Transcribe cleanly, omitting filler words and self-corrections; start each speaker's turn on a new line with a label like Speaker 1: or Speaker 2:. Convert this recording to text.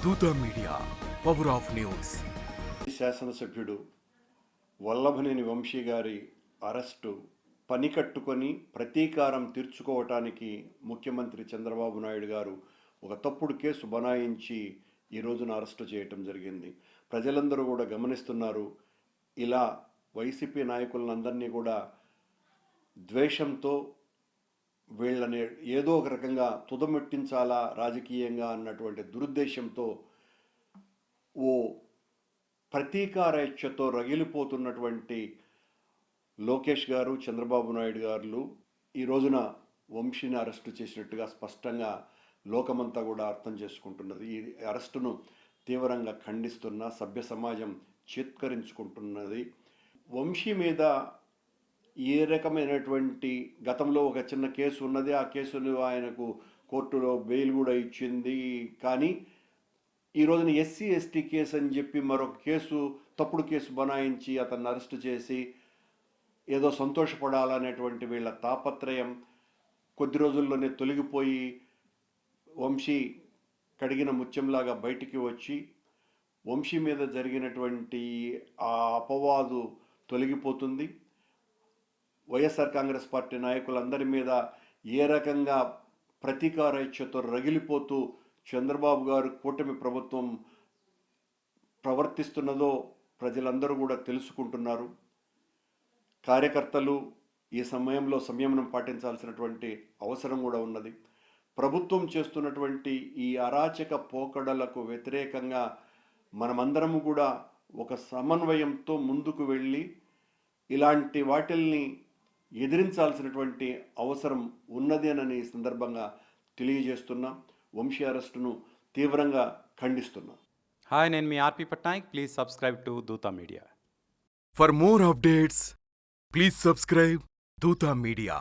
Speaker 1: దూత media, power of news.
Speaker 2: శాసనసభ్యుడు వల్లభనేని వంశీ గారి అరెస్టు పని కట్టుకొని ప్రతీకారం తీర్చుకోవటానికి ముఖ్యమంత్రి చంద్రబాబు నాయుడు గారు ఒక తప్పుడు కేసు బనాయించి ఈ రోజున అరెస్టు చేయటం జరిగింది. ప్రజలందరూ కూడా గమనిస్తున్నారు. ఇలా వైసీపీ నాయకులందరినీ కూడా ద్వేషంతో వీళ్ళని ఏదో ఒక రకంగా తుదమెట్టించాలా రాజకీయంగా అన్నటువంటి దురుద్దేశంతో ఓ ప్రతీకారేచ్ఛతో రగిలిపోతున్నటువంటి లోకేష్ గారు, చంద్రబాబు నాయుడు గారు ఈ రోజున వంశీని అరెస్టు చేసినట్టుగా స్పష్టంగా లోకమంతా కూడా అర్థం చేసుకుంటున్నది. ఈ అరెస్టును తీవ్రంగా ఖండిస్తున్న సభ్య సమాజం చేత్కరించుకుంటున్నది. వంశీ మీద ఏ రకమైనటువంటి గతంలో ఒక చిన్న కేసు ఉన్నది. ఆ కేసును ఆయనకు కోర్టులో బెయిల్ కూడా ఇచ్చింది. కానీ ఈ రోజున ఎస్సీ ఎస్టీ కేసు అని చెప్పి మరొక కేసు, తప్పుడు కేసు బనాయించి అతన్ని అరెస్ట్ చేసి ఏదో సంతోషపడాలనేటువంటి వీళ్ళ తాపత్రయం కొద్ది రోజుల్లోనే తొలగిపోయి వంశీ కడిగిన ముత్యంలాగా బయటికి వచ్చి వంశీ మీద జరిగినటువంటి ఆ అపవాదు తొలగిపోతుంది. వైఎస్ఆర్ కాంగ్రెస్ పార్టీ నాయకులందరి మీద ఏ రకంగా ప్రతీకారేచ్ఛతో రగిలిపోతూ చంద్రబాబు గారు కూటమి ప్రభుత్వం ప్రవర్తిస్తున్నదో ప్రజలందరూ కూడా తెలుసుకుంటున్నారు. కార్యకర్తలు ఈ సమయంలో సంయమనం పాటించాల్సినటువంటి అవసరం కూడా ఉన్నది. ప్రభుత్వం చేస్తున్నటువంటి ఈ అరాచక పోకడలకు వ్యతిరేకంగా మనమందరము కూడా ఒక సమన్వయంతో ముందుకు వెళ్ళి ఇలాంటి వాటిల్ని ఎదిరించాల్సినటువంటి అవసరం ఉన్నది అని ఈ సందర్భంగా తెలియజేస్తున్నాం. వంశీ అరెస్టును తీవ్రంగా ఖండిస్తున్నాం.
Speaker 3: హాయ్, నేను మీ ఆర్పి పట్నాయక్. ప్లీజ్ సబ్స్క్రైబ్ టు దూత media.
Speaker 1: For more updates please subscribe దూత మీడియా.